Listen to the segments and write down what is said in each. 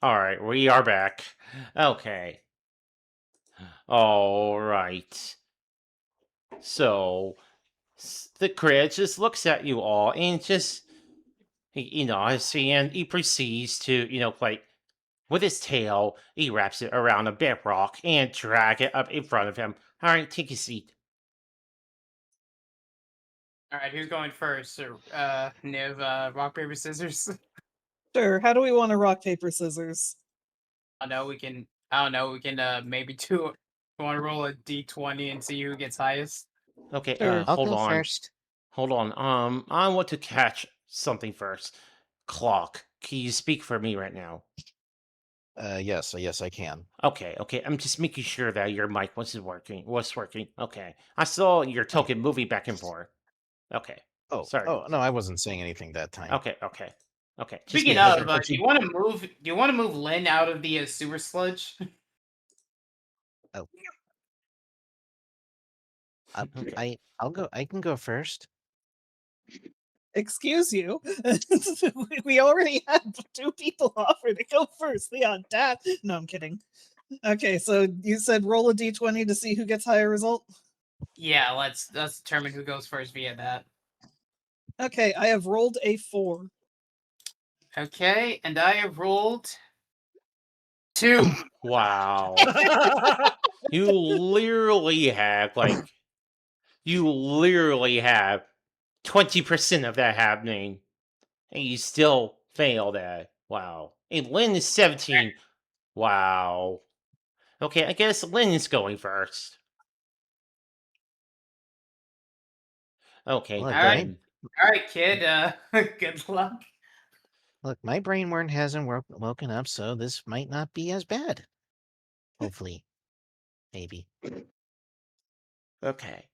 All right, we are back. Okay. All right. So the crit just looks at you all and just, and he proceeds to, like with his tail, he wraps it around a bedrock and drag it up in front of him. All right, take a seat. All right, who's going first? Niv, rock paper scissors. Sure. How do we want to rock, paper, scissors? I know we can. I don't know. We can maybe do. Want to roll a d20 and see who gets highest? Okay, Sure. I'll hold go on. first. Hold on. I want to catch something first. Clock, can you speak for me right now? Yes, I can. Okay. I'm just making sure that your mic was working. Okay. I saw your token moving back and forth. Okay. Sorry. No, I wasn't saying anything that time. Okay. Just Speaking making of, sure. do you want to move? Do you want to move Lynn out of the sewer sludge? Oh, Okay. I'll go. I can go first. Excuse you. We already had two people offer to go first. The audacity. No, I'm kidding. Okay, so you said roll a d20 to see who gets higher result? Yeah, let's determine who goes first via that. Okay, I have rolled a 4. Okay, and I have rolled 2. Wow. You literally have 20% of that happening, and you still fail that. Wow. And Lynn is 17. Wow. Okay, I guess Lynn is going first. Okay, Look, All right. All right, kid. Good luck. Look, my brain worm hasn't woken up, so this might not be as bad. Hopefully, maybe. Okay.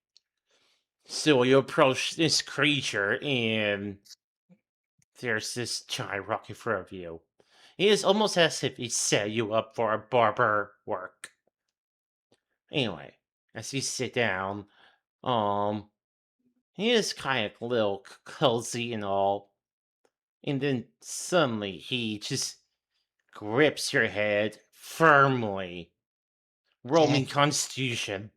So you approach this creature, and there's this giant rock in front of you. It is almost as if he set you up for a barber work. Anyway, as you sit down, he is kind of a little cozy and all. And then suddenly he just grips your head firmly. Roll me Constitution.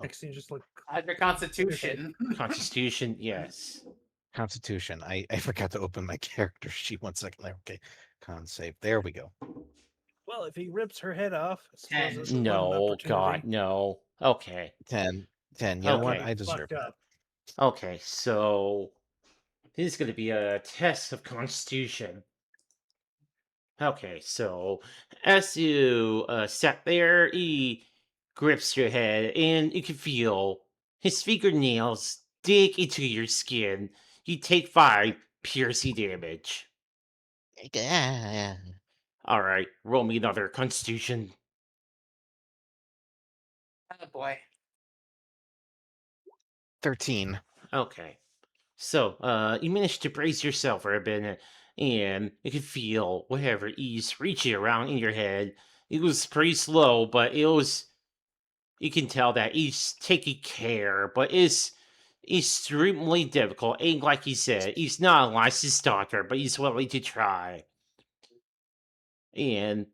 Actually, just like Your Constitution. Constitution, yes. Constitution. I forgot to open my character sheet. 1 second there. Okay, con save. There we go. well, if he rips her head off, I suppose 10. it's a learning No, opportunity. God, no. Okay. 10. You know what? Okay. I deserve Fucked up. Okay, so this is going to be a test of Constitution. Okay, so as you sat there, he grips your head, and you can feel his fingernails dig into your skin. You take 5 piercing damage. it. All right, roll me another Constitution. Oh boy. 13. Okay, so you managed to brace yourself for a minute, and you can feel whatever is reaching around in your head. It was pretty slow, but it was. You can tell that he's taking care, but it's extremely difficult. And like he said, he's not a licensed doctor, but he's willing to try. And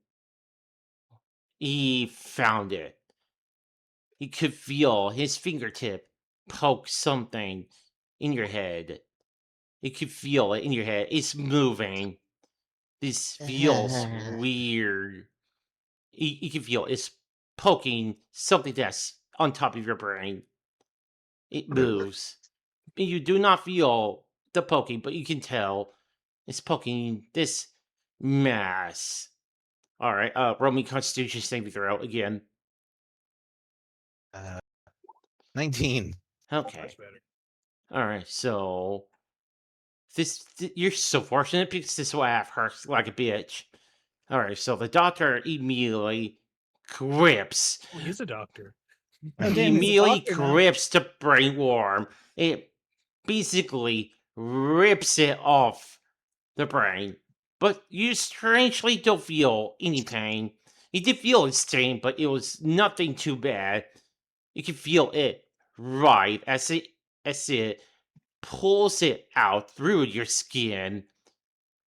he found it. He could feel his fingertip poke something in your head. You could feel it in your head. It's moving. This feels weird. You can feel it's poking something that's on top of your brain. It moves. You do not feel the poking, but you can tell it's poking this mass. All right, roll me Constitution saving throw again. 19. Okay. Much better. All right, so you're so fortunate because this laugh hurts like a bitch. All right, so the doctor immediately grips. Oh, he's a doctor. Oh, He damn, he's a immediately doctor now. grips the brain worm. It basically rips it off the brain. But you strangely don't feel any pain. You did feel its sting, but it was nothing too bad. You can feel it right as it pulls it out through your skin.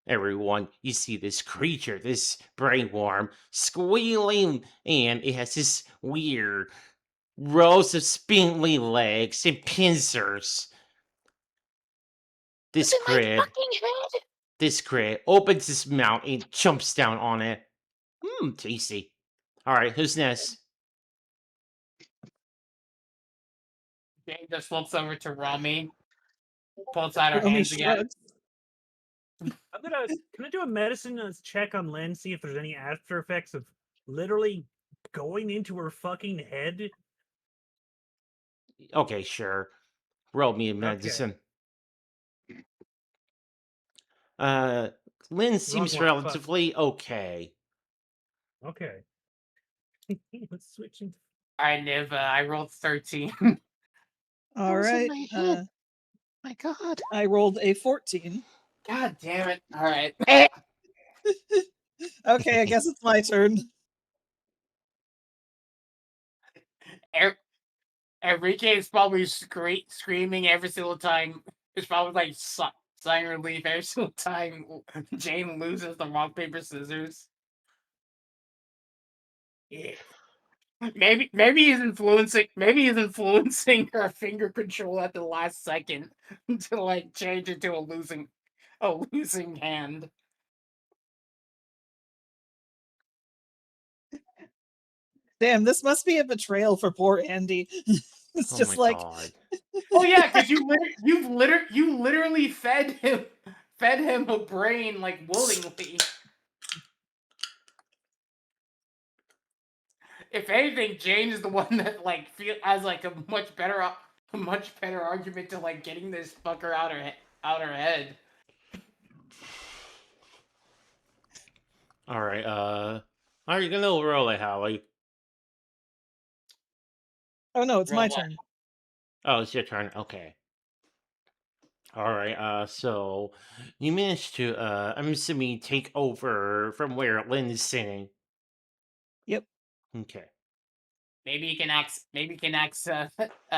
Everyone, you see this creature, this brain worm, squealing, and it has this weird rows of spindly legs and pincers. This crib opens its mouth and jumps down on it. Tasty. All right, who's next? Jane just flips over to Rami, pulls out her Romy hands again. shrugs. Can I do a medicine check on Lynn, see if there's any after effects of literally going into her fucking head? Okay, sure. Roll me a medicine. Lynn seems one, fuck. relatively okay. Okay. Let's switch into. Alright, Niv, I rolled 13. All What's in right. my head? My God. I rolled a 14. God damn it. Alright. Okay, I guess it's my turn. Enrique is probably screaming every single time. It's probably like sign relief every single time Jane loses the rock, paper, scissors. Yeah. Maybe he's influencing her finger control at the last second to like change it to a losing hand. Damn, this must be a betrayal for poor Andy. It's Oh just my like, god. Oh yeah, because you literally fed him a brain like willingly. If anything, Jane is the one that like has like a much better argument to like getting this fucker out her head. All right, are you gonna roll it, Howie? oh no, it's Roll my what? turn. Oh, it's your turn. Okay. All right. So you managed to, I'm assuming, take over from where Lynn is sitting. Yep. Okay. Maybe you can ask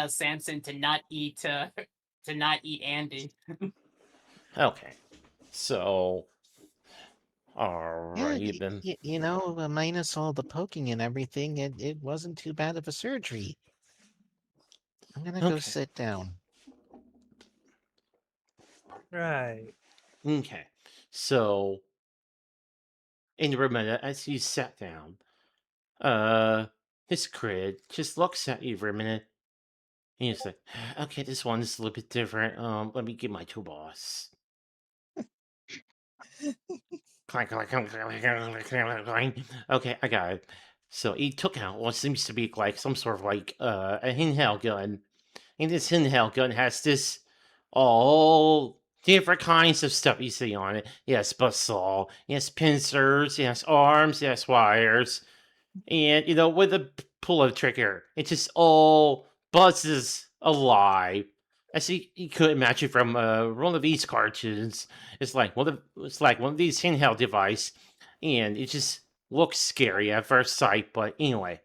Samson to not eat Andy. Okay. So, Yeah, alright then. you know, minus all the poking and everything, it wasn't too bad of a surgery. I'm gonna go Okay. sit down. Right. Okay. So, Andromeda, as you sat down, his crid just looks at you for a minute. And he's like, okay, this one's a little bit different. Let me get my toolbox. Clank, clank, clank, clank, clank, clank, clank. Okay, I got it. So he took out what seems to be like some sort of like a handheld gun. And this handheld gun has this all different kinds of stuff you see on it. Yes, buzzsaw, yes, pincers, yes, arms, yes, wires. And with a pull of trigger, it just all buzzes alive. As you could imagine from one of these cartoons, it's like one of these handheld device, and it just looks scary at first sight. But anyway,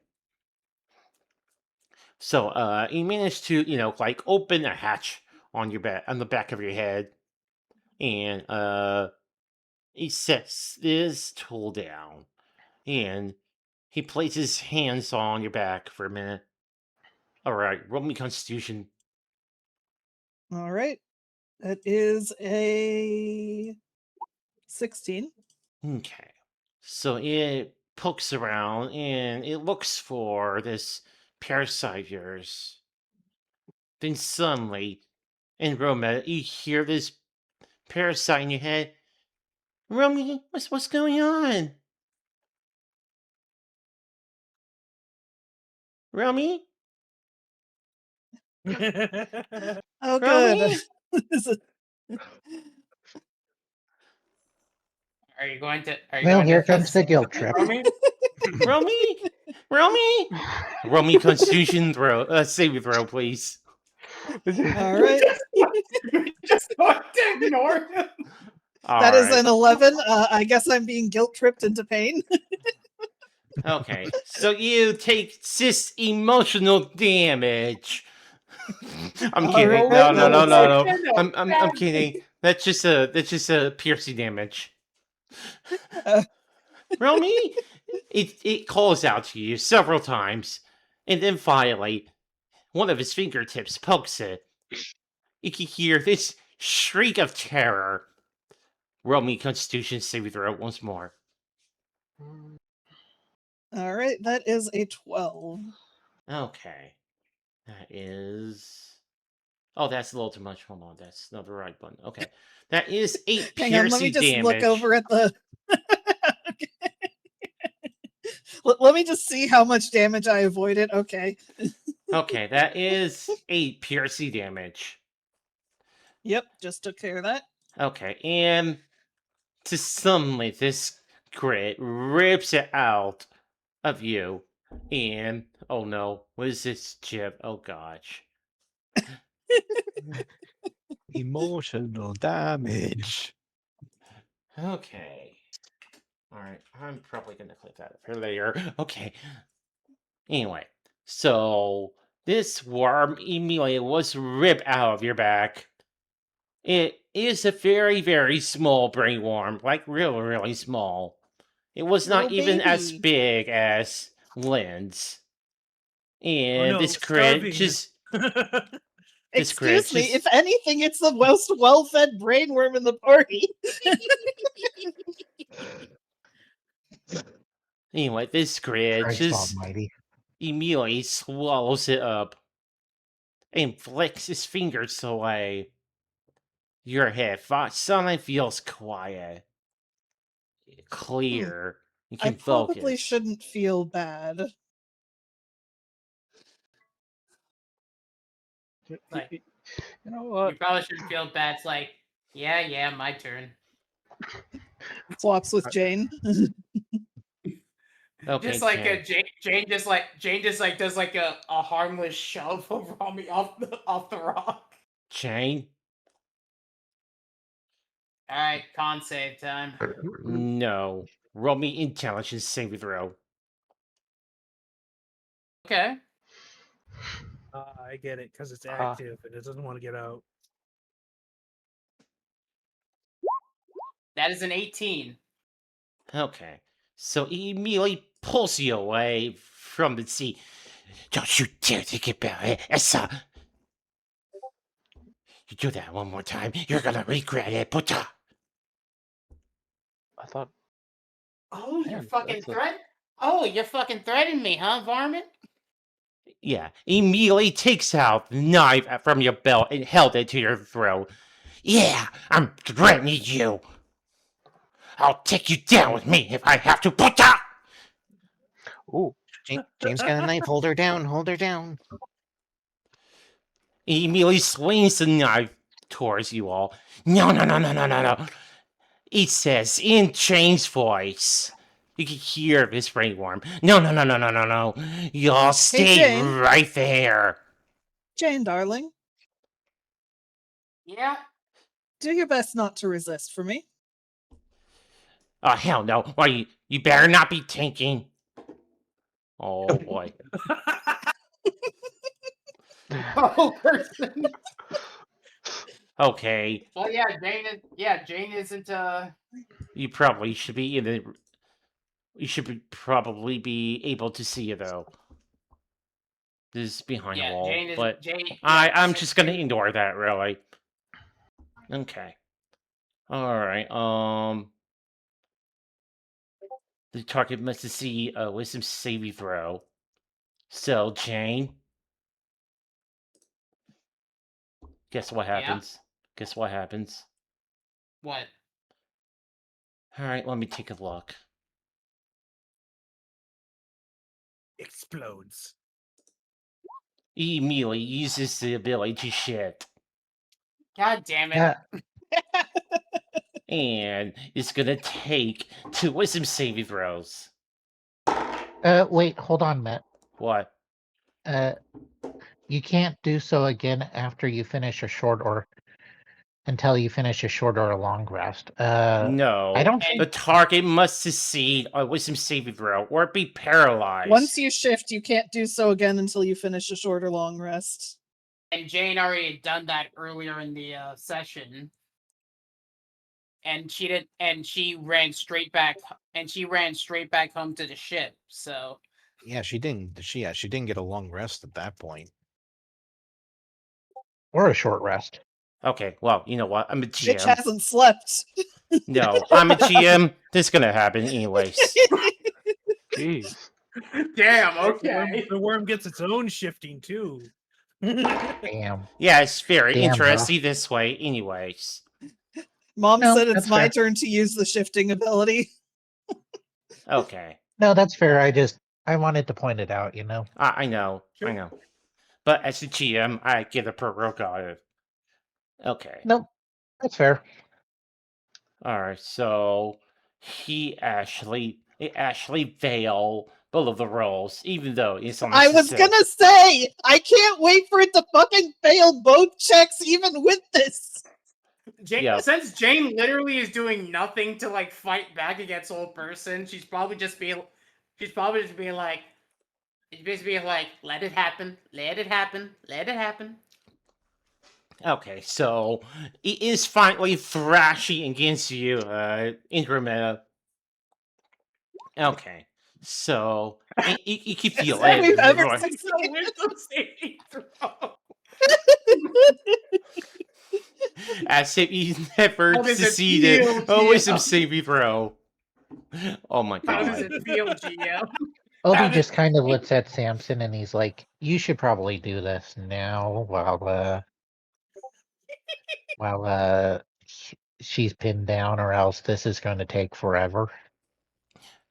so he managed to like open a hatch on the back of your head, and he sets this tool down, and he places hands on your back for a minute. All right, roll me Constitution. All right. That is a 16. Okay. So it pokes around and it looks for this parasite of yours. Then suddenly, in Roma, you hear this parasite in your head. Romy, what's going on? Romy? Oh, Romy? good. This is- Are you going to? Well, here comes the guilt trip. Romy? Romy? Romy? Romy Constitution saving throw, please. All right. Just going to ignore him. That is Alright. an 11. I guess I'm being guilt tripped into pain. Okay, so you take 6 emotional damage. I'm All kidding. right, No, that looks like- I'm kidding. That's just a piercing damage. Uh, Roll me. It calls out to you several times, and then finally, one of his fingertips pokes it. You can hear this shriek of terror. Roll me Constitution saving throw once more. All right, that is a 12. Okay, that is. Oh, that's a little too much. Hold on, that's not the right button. Okay, that is 8 Hang on, let me piercing just damage. look over at the. Let me just see how much damage I avoided. Okay. Okay, that is 8 piercing damage. Yep, just took care of that. Okay, and to suddenly this grit rips it out of you. And oh no, what is this, Chip? Oh gosh. Emotional damage. Okay. Alright, I'm probably gonna clip that for later. Okay. Anyway, so this worm immediately was ripped out of your back. It is a very, very small brain worm, like really, really small. It was not Little even as baby. big as Lynn's. And no, this crit starving. just this crit Excuse me, just if anything, it's the most well-fed brainworm in the party. anyway, this crit Christ just almighty. immediately swallows it up and flicks his fingers away. Your head suddenly feels quiet, clear. You I can probably focus. shouldn't feel bad. Like, You know what? you probably shouldn't feel bad. It's like, yeah, my turn. Swaps with Jane. Okay, Just like Jane. Jane just like does like a harmless shove of Rami off the rock. Jane? All right, con save time. No. Roll me intelligence saving throw. Okay. I get it because it's active and it doesn't want to get out. That is an 18. Okay. So he immediately pulls you away from the sea. Don't you dare think about it, Essa! You do that one more time, you're gonna regret it, Puta! I thought Oh, you're Man, fucking that's a- threat. Oh, you're fucking threatening me, huh, varmint? Yeah, immediately takes out the knife from your belt and held it to your throat. Yeah, I'm threatening you. I'll take you down with me if I have to, Puta! ooh. James got a knife. Hold her down. Hold her down. He immediately swings the knife towards you all. No. He says in Jane's voice. You can hear this ringworm. No. Y'all stay Jane. right there. Jane, darling, Yeah. do your best not to resist for me. Oh, hell no. Why, you better not be tanking. Oh, boy. Oh, person. Okay. Well, yeah, Jane isn't. You probably should be in the... You should probably be able to see it, though. This is behind Yeah, a wall. Jane is. But Jane. I'm just gonna ignore that, really. Okay. Alright, the target must see a wisdom saving throw. So, Jane. Guess what Yeah? happens? Guess what happens? What? Alright, let me take a look. Explodes. He immediately uses the ability to shit. God damn it! Yeah. And it's gonna take 2 wisdom saving throws. Wait, hold on, Matt. What? You can't do so again after you finish a short or until you finish a short or a long rest. No. I don't The think target must succeed a wisdom saving throw or be paralyzed. Once you shift, you can't do so again until you finish a short or long rest. And Jane already had done that earlier in the session. And she did, and she ran straight back, home to the ship. So Yeah, she didn't. She didn't get a long rest at that point. Or a short rest. Okay, well, you know what? I'm a Bitch GM. hasn't slept. No, I'm a GM. This is gonna happen anyways. Jeez. damn, okay. The worm gets its own shifting too. Damn. Yeah, it's very Damn, bro. interesting this way anyways. Mom No, said it's that's my fair. turn to use the shifting ability. Okay. No, that's fair. I wanted to point it out, you know. I know. I know. But as a GM, I get a prerogative. Okay. Nope. That's fair. Alright, so it actually failed both of the rolls, even though it's on a I was success. gonna say, I can't wait for it to fucking fail both checks even with this. Yep. Since Jane literally is doing nothing to like fight back against old person, she's probably just being like, let it happen, let it happen, let it happen. Okay, so it is finally thrashing against you, Andromeda. Okay, so you can feel that we've ever it. succeeded. It's a wisdom saving throw. As if you never How does it succeeded. feel, Oh, wisdom GM? saving throw. Oh my How does god. it feel, GM? Odie just kind of looks at Samson and he's like, "You should probably do this now while she's pinned down, or else this is going to take forever."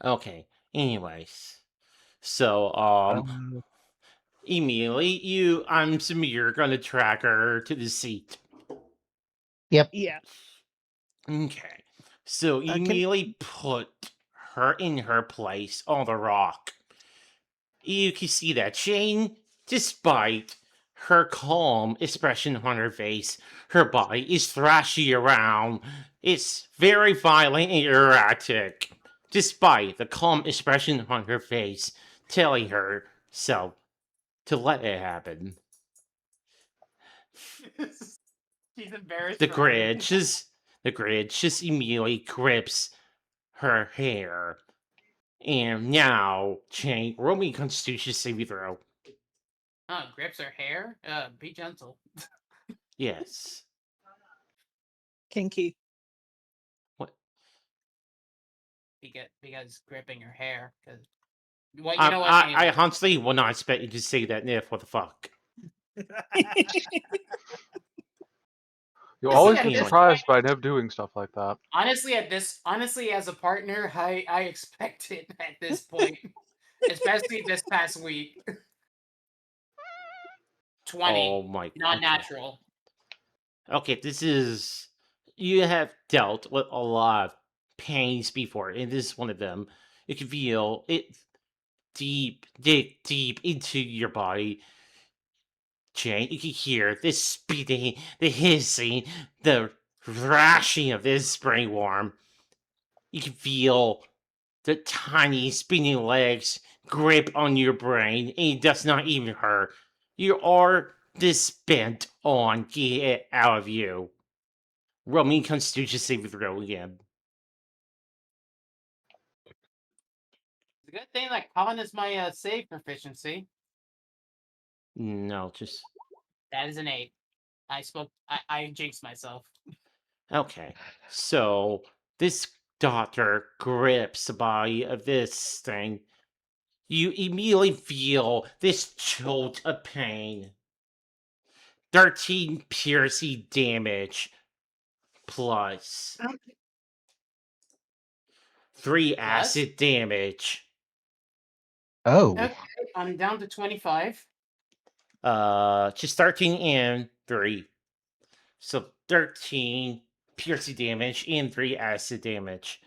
Okay, anyways. So, immediately I'm assuming you're gonna track her to the seat. Yep. Yeah. Okay. So you Can- immediately put her in her place on the rock. You can see that Jane, despite her calm expression on her face, her body is thrashing around. It's very violent and erratic, despite the calm expression on her face, telling herself to let it happen. She's embarrassed. The for everything. grid just immediately grips her hair. And now, Jane, roll me a Constitution saving throw. Grips her hair. Be gentle. Yes. Kinky. What? Because gripping her hair. Because well, you I, know what? I Anyway. honestly will not expect you to say that, Niff. What the fuck? You'll Honestly, always at get this surprised by Nib doing stuff like that. honestly, as a partner, I expect it at this point, especially this past week. 20, Oh my. not okay. natural. Okay, this is. You have dealt with a lot of pains before, and this is one of them. You can feel it dig deep into your body. Jane, you can hear this speeding, the hissing, the thrashing of this spring worm. You can feel the tiny spinning legs grip on your brain, and it does not even hurt. You are this bent on getting it out of you. Roll me Constitution saving throw again. It's a good thing that Colin is my save proficiency. No, just That is an 8. I jinxed myself. okay. So this doctor grips the body of this thing. You immediately feel this jolt of pain. 13 piercing damage plus 3 acid damage. Oh. Okay, I'm down to 25. Just 13 and 3. So 13 piercing damage and 3 acid damage.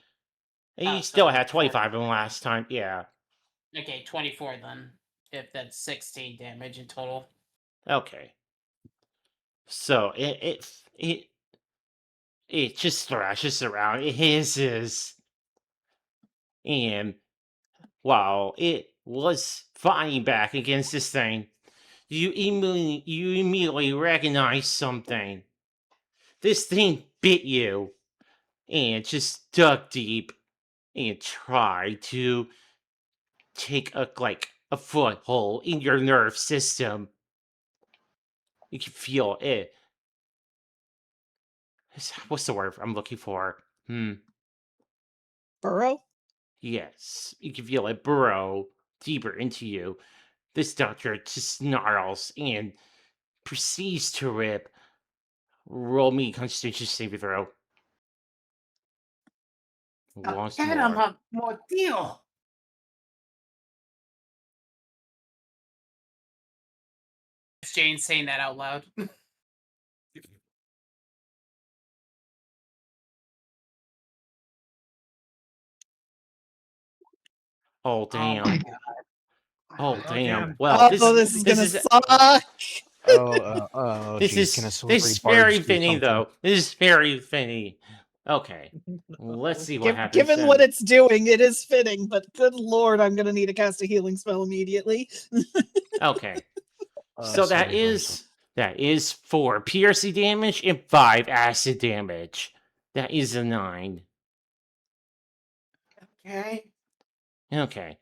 And you still so had 25 in last time, yeah. Okay, 24 then. If that's 16 damage in total. Okay. So it just thrashes around. It hisses. And while it was fighting back against this thing, you immediately recognize something. This thing bit you and just dug deep and tried to take a foothold in your nerve system. You can feel it. What's the word I'm looking for? Burrow? Yes, you can feel it burrow deeper into you. This doctor just snarls and proceeds to rip. Roll me Constitution saving throw. Once more. Mortío. Jane saying that out loud. Oh damn! Oh Oh, damn! damn. Well, Oh, this is gonna suck. this geez, can a is slippery very barge do funny something? though. This is very funny. Okay, let's see what happens. Given then. what it's doing, it is fitting, but good lord, I'm gonna need to cast a healing spell immediately. Okay, so that seriously. is 4 piercing damage and 5 acid damage. That is a 9. Okay. Okay,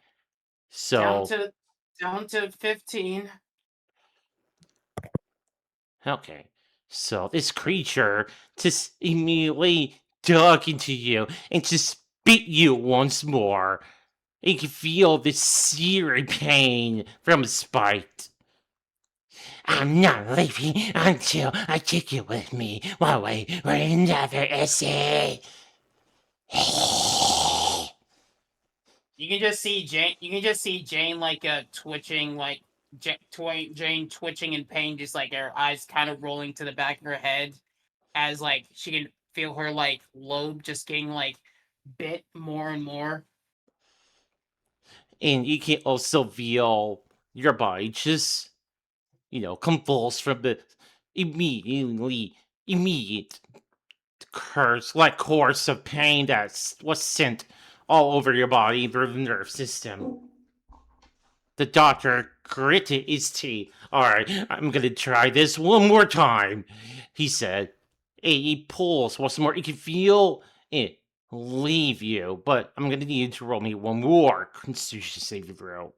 so Down to 15. okay, so this creature just immediately dug into you and just bit you once more. You can feel the searing pain from its bite. I'm not leaving until I take you with me while we write another essay. You can just see Jane. You can just see Jane like twitching, like Jane twitching in pain, just like her eyes kind of rolling to the back of her head, as like she can feel her like lobe just getting like bit more and more. And you can also feel your body just, convulse from the immediate course of pain that was sent all over your body through the nerve system. The doctor gritted his teeth. All right, I'm gonna try this one more time, he said. He pulls once more. You can feel it leave you, but I'm gonna need you to roll me one more Constitution saving throw.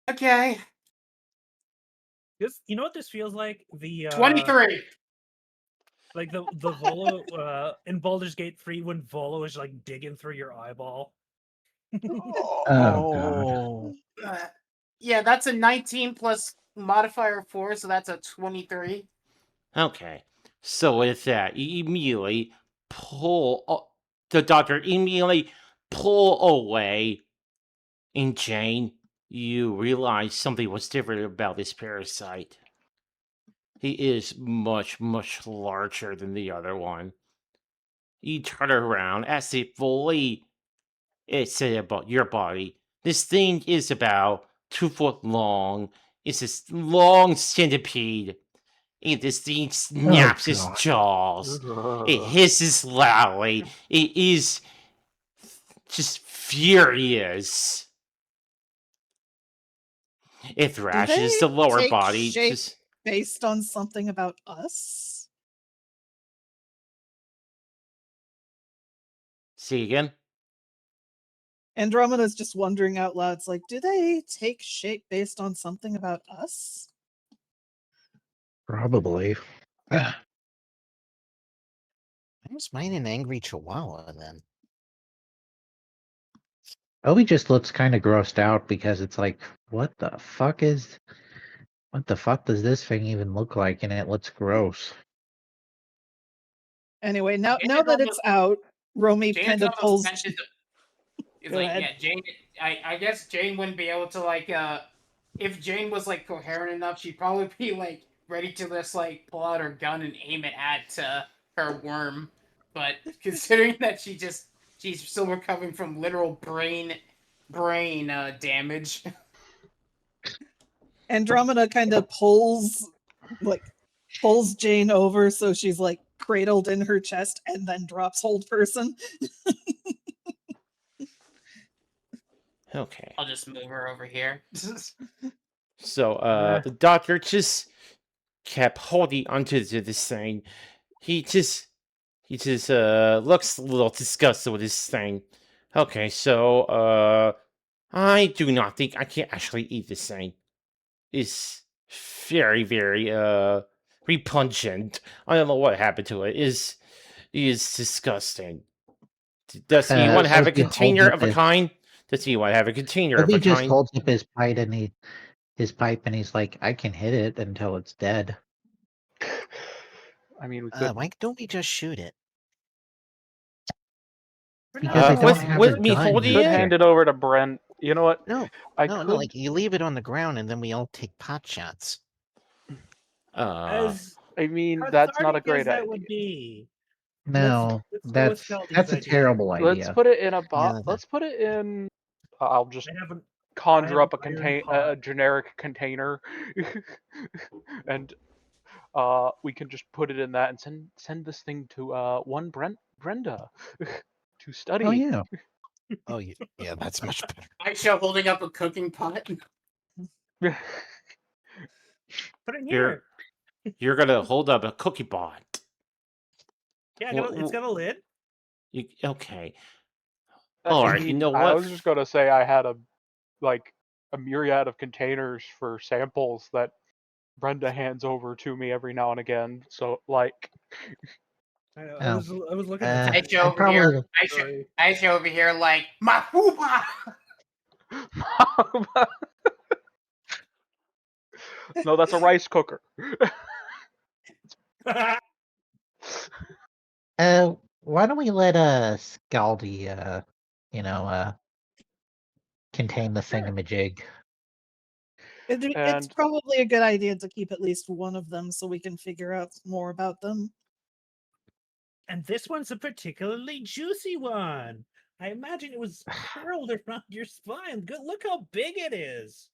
Okay. You know what this feels like? The 23. like the Volo in Baldur's Gate 3 when Volo is like digging through your eyeball. Oh, God. Yeah, that's a 19 plus modifier 4, so that's a 23. Okay, so with that, you immediately the doctor immediately pull away, and Jane, you realize something was different about this parasite. He is much, much larger than the other one. You turn around as if fully it said about your body. This thing is about 2 foot long. It's this long centipede. And this thing snaps its God. jaws. It Ugh. hisses loudly. It is just furious. It Do thrashes they the lower take body. shape Just based on something about us? see again. Andromeda's just wondering out loud. It's like, do they take shape based on something about us? Probably. Why was mine an angry chihuahua then? Obi just looks kind of grossed out because it's like, what the fuck does this thing even look like? And it looks gross. Anyway, now Jane now is that it's out, Romy Jane kind is of almost pulls. tempted to. It's Go like, ahead. yeah, Jane. I guess Jane wouldn't be able to like. If Jane was like coherent enough, she'd probably be like ready to just like pull out her gun and aim it at her worm. But considering that she's still recovering from literal brain damage. Andromeda kind of pulls Jane over so she's like cradled in her chest and then drops hold person. Okay. I'll just move her over here. So the doctor just kept holding onto this thing. He just looks a little disgusted with this thing. Okay, so I do not think I can actually eat this thing. It's very, very repugnant. I don't know what happened to it. Is disgusting. Does he want to have As a he holds container up of a his, kind? Does he want to have a container as of he a just kind? holds up his pipe and he's like, I can hit it until it's dead. I mean, we could. Why don't we just shoot it? Because I don't with have with a me gun holding Could it? hand it over to Brent. You know what? No, I no, could. no. Like you leave it on the ground, and then we all take pot shots. As I mean, that's not a cathartic as great that idea. would be. No, let's go with that's Skaldi's a idea. terrible Let's idea. put it in a Yeah, Let's put it in. I'll just I have an conjure I up have a an iron pot. a generic container, and we can just put it in that and send this thing to one Brenda to study. Oh yeah. Oh, yeah, that's much better. Aisha holding up a cooking pot. Put it here. You're gonna hold up a cookie pot. Yeah, Wha- it's got a lid. Okay. I Alright, you mean, know I what? was just gonna say I had a myriad of containers for samples that Brenda hands over to me every now and again. So like, I know. Oh. I was looking at Aisha I'd over here. Sorry. Aisha over here like Mahuba. no, that's a rice cooker. Why don't we let Skaldi contain the thingamajig? It's And probably a good idea to keep at least one of them so we can figure out more about them. And this one's a particularly juicy one. I imagine it was curled around your spine. Good, look how big it is.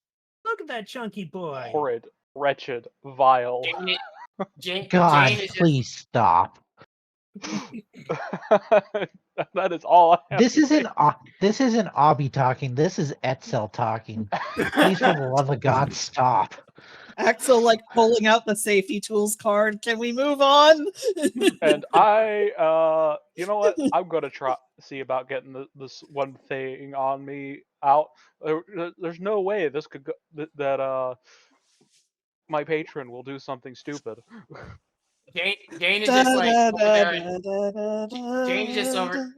Look at that chunky boy. horrid, wretched, vile. God, Jane is just please stop. That is all I have This to isn't say. this isn't Obby talking. This is Etzel talking. Please, for the love of God, stop. Axel like pulling out the safety tools card. Can we move on? And I, you know what? I'm gonna try see about getting this one thing on me out. There's no way this could go that my patron will do something stupid. Jane is just like over there.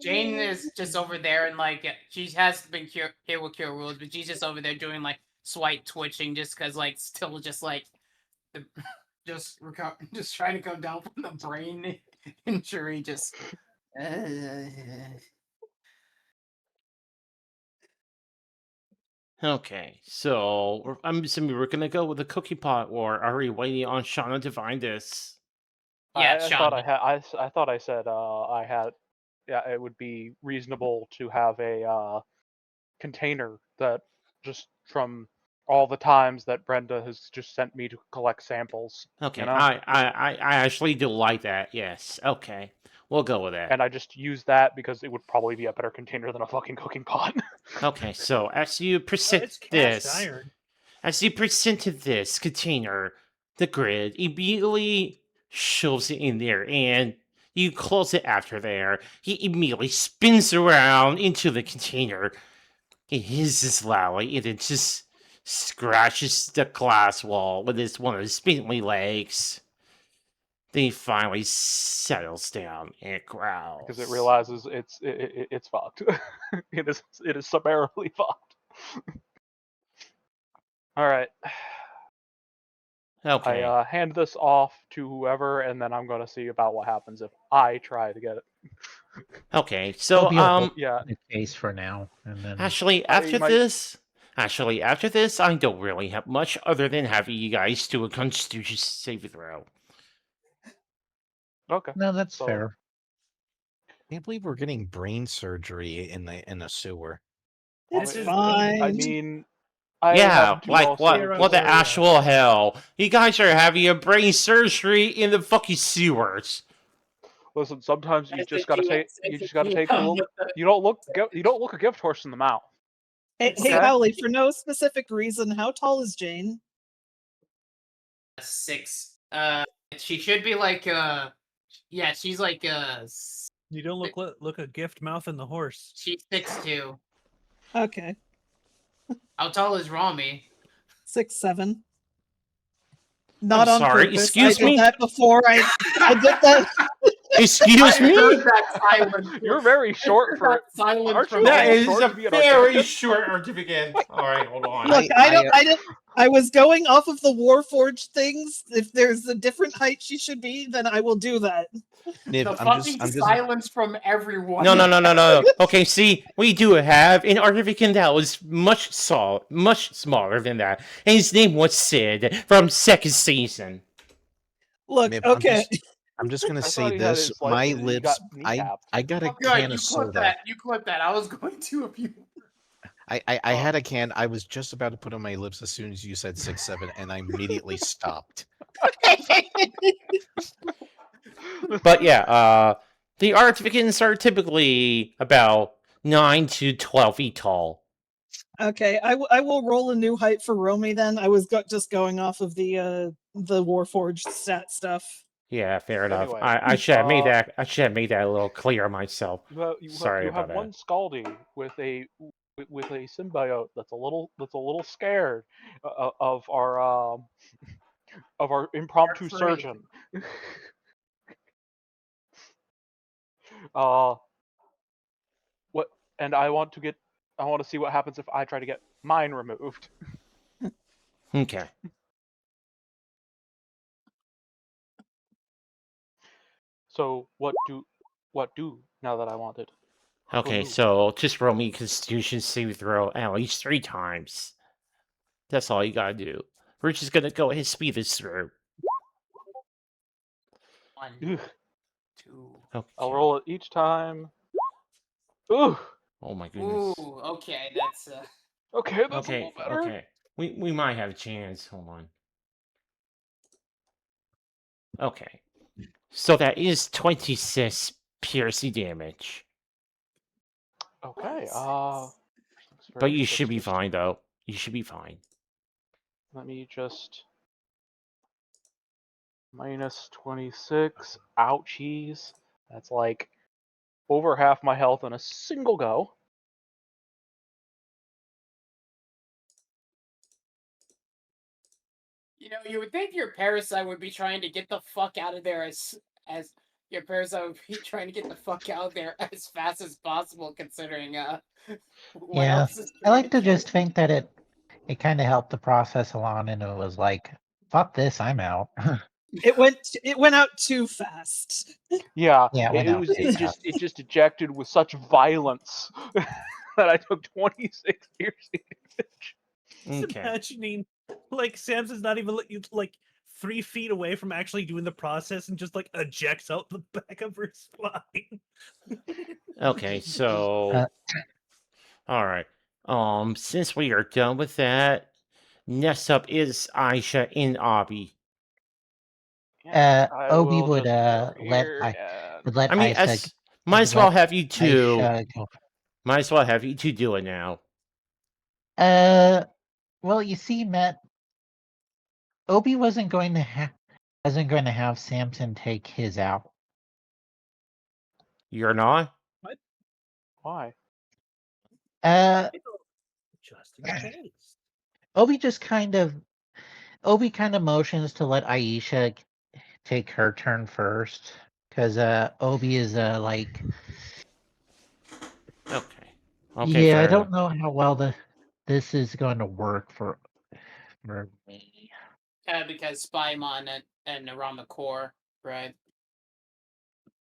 Jane is just over there and like she has been here with cure rules, but she's just over there doing like slight twitching just because like still just like just trying to come down from the brain injury. Just Okay, so I'm assuming we're gonna go with the cookie pot, or are we waiting on Shauna to find this? yeah, I thought I had. I thought I said I had. Yeah, it would be reasonable to have a container that just from all the times that Brenda has just sent me to collect samples. Okay, You know? I actually do like that. Yes. Okay, we'll go with that. And I just use that because it would probably be a better container than a fucking cooking pot. Okay, so as you Oh, present it's cast this, iron. as you presented this container, the grid immediately shoves it in there, and you close it after there. He immediately spins around into the container. He hisses loudly, and then just scratches the glass wall with one of his spindly legs. Then he finally settles down and growls. Because it realizes it's fucked. it is summarily fucked. All right. Okay. I hand this off to whoever, and then I'm gonna see about what happens if I try to get it. Okay. There'll So be a whole Yeah. case for now, and then Actually, after this, I don't really have much other than having you guys do a Constitution saving throw. Okay. no, that's So- fair. Can't believe we're getting brain surgery in the sewer. It's is- fine. I mean, I Yeah, happen to like also- what the area. actual hell? You guys are having a brain surgery in the fucking sewers. Listen, sometimes you just gotta take the little. You don't look a gift horse in the mouth. Hey, Okay. Howley, for no specific reason, how tall is Jane? 6. She should be like yeah, she's like You don't look a gift mouth in the horse. she's 6'2". Okay, How tall is Rami? 6'7". Not on sorry, purpose. excuse I did me? that before. I did that. Excuse I heard me? that silence. You're very short for it. Silence Aren't from you That little is short a to be an very artificer? short certificate. All right, hold on. Look, I didn't. I was going off of the Warforged things. If there's a different height she should be, then I will do that. Niv, The I'm fucking just silence from everyone. No. Okay, see, we do have an Artifican that was much smaller than that. And his name was Sid from second season. Look, Niv, okay. I'm just gonna I say thought he had this. his, like, My he lips. got kneecapped. I got a Oh, good. can You of clip soda. that. You clip that. I was going to if you. I had a can. I was just about to put on my lips as soon as you said 6'7", and I immediately stopped. But yeah, the Artificans are typically about 9 to 12 feet tall. Okay, I will roll a new height for Romy then. I was just going off of the Warforged stat stuff. Yeah, fair enough. Anyway, I should have made that. I should have made that a little clearer myself. Sorry you about have that. one Skaldi with a symbiote that's a little scared of our impromptu They're free. surgeon. What? And I want to see what happens if I try to get mine removed. Okay. So what do now that I want it? Okay, Ooh. so just roll me a Constitution saving throw at least 3 times. That's all you gotta do. We're just gonna go ahead and speed this through. 1, Ugh. 2. Okay. I'll roll it each time. Ooh. Oh my goodness. Ooh, okay, that's Okay, that's a Okay, little better. okay. We might have a chance. Hold on. Okay. So that is 26 piercing damage. Okay. But you should be fine though. You should be fine. Let me just minus 26. Ouchies. That's like over half my health in a single go. You know, you would think your parasite would be trying to get the fuck out of there as your parasite would be trying to get the fuck out of there as fast as possible, considering what Yeah, else is I like to going on. just think that it kind of helped the process along, and it was like, fuck this, I'm out. It went out too fast. Yeah, Yeah, it was it just ejected with such violence that I took 26 piercing damage. Just Okay. imagining, like, Samson's not even like 3 feet away from actually doing the process and just like ejects out the back of her spine. Okay, so all right. Since we are done with that, next up is Aisha and Abi. I Obi will would just go over let here and- would let I mean, Aisha might as well let have you two. Aisha go. Might as well have you two do it now. Well, you see, Matt, Obi wasn't going to have Samson take his out. You're not? Why? Just in case. Obi kind of motions to let Aisha take her turn first, because Obi is like, Okay. yeah, fair I don't enough. know how well this is going to work for me. Because Spymon and Narama Core, right?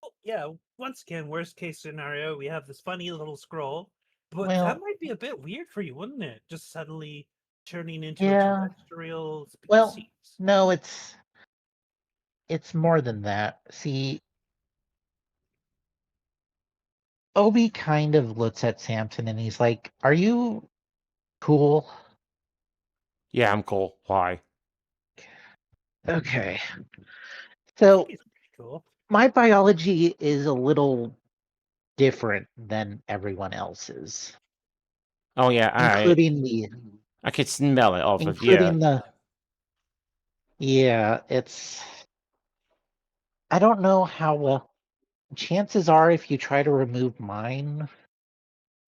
Oh, yeah, once again, worst case scenario, we have this funny little scroll, but Well- that might be a bit weird for you, wouldn't it? Just suddenly turning into Yeah. a terrestrial species. Well, no, it's more than that. See, Obi kind of looks at Samson and he's like, "Are you cool?" Yeah, I'm cool. Why? Okay. So He's pretty cool. my biology is a little different than everyone else's, Oh yeah, including I can smell it off of including yeah. Yeah, it's. I don't know how well. Chances are, if you try to remove mine,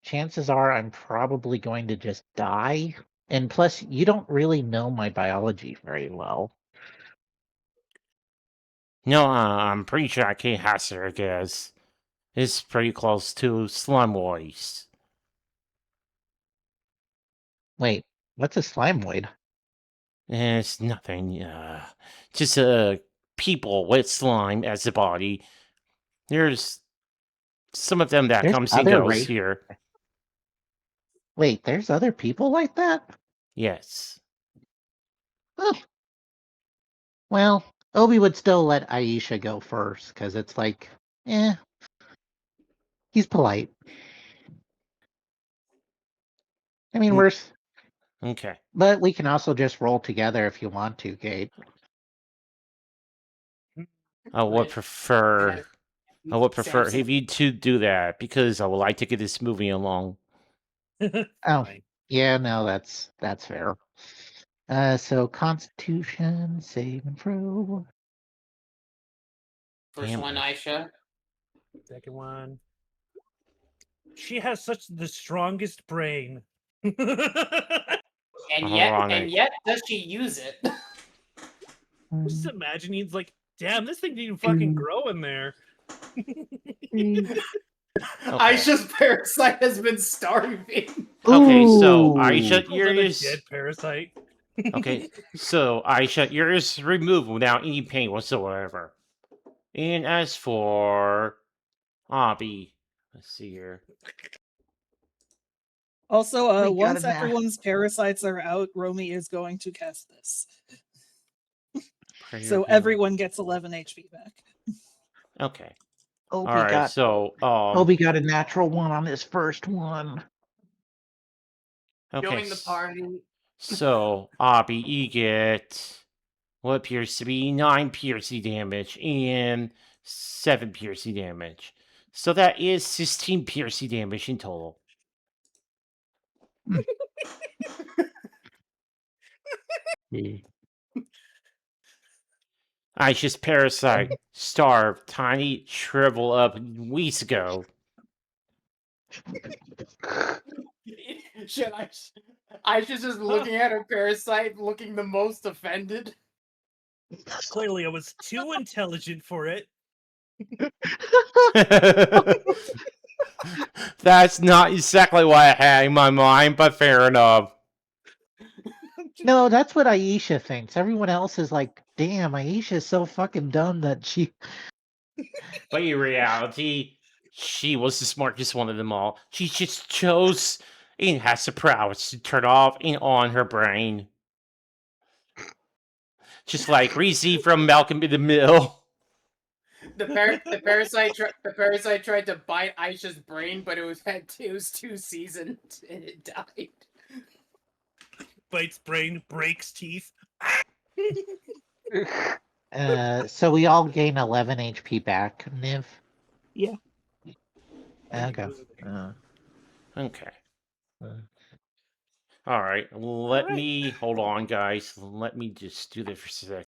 chances are I'm probably going to just die. And plus, you don't really know my biology very well. No, I'm pretty sure I can't hazard a guess. It's pretty close to slime voice. Wait, what's a slimoid? It's nothing. Just people with slime as a body. There's some of them that There's comes and other goes race. here. Wait, there's other people like that? Yes. Huh. Well, Obi would still let Aisha go first, because it's like, he's polite. I mean, Mm. Okay. but we can also just roll together if you want to, Kate. I would Right. prefer. I would prefer Samson. if you two do that because I would like to get this movie along. Oh, Fine. yeah, no, that's fair. So Constitution, save and throw. First Damn one, it. Aisha. Second one. She has such the strongest brain. And Ironic. yet, does she use it? Just imagine he's like, damn, this thing didn't even fucking grow in there. Aisha's parasite has been starving. Okay, so Ooh. Aisha, Pulls out a yours. dead parasite. Okay, so Aisha, yours removed without any pain whatsoever. And as for Abby, let's see here. Also, We got once a nat- everyone's parasites are out, Romy is going to cast this. Prayer So heal. everyone gets 11 HP back. Okay. Obi All right. got So Obi got a natural one on his first one. okay. Join the party. So Abby, you get what appears to be 9 piercing damage and 7 piercing damage. So that is 16 piercing damage in total. Aisha's parasite starved, tiny, shrivel up weeks ago. Shit, Aisha's just looking at her parasite, looking the most offended. Clearly, I was too intelligent for it. That's not exactly what I had in my mind, but fair enough. No, that's what Aisha thinks. Everyone else is like, damn, Aisha's so fucking dumb that she. But in reality, she was the smartest one of them all. She just chose and has the prowess to turn off and on her brain. Just like Reese from Malcolm in the Middle. The parasite tried to bite Aisha's brain, but it was too seasoned and it died. Bites brain, breaks teeth. So we all gain 11 HP back, Niv. Yeah. Okay. Okay. Uh. All right. Let me hold on, guys. Let me just do this for a sec.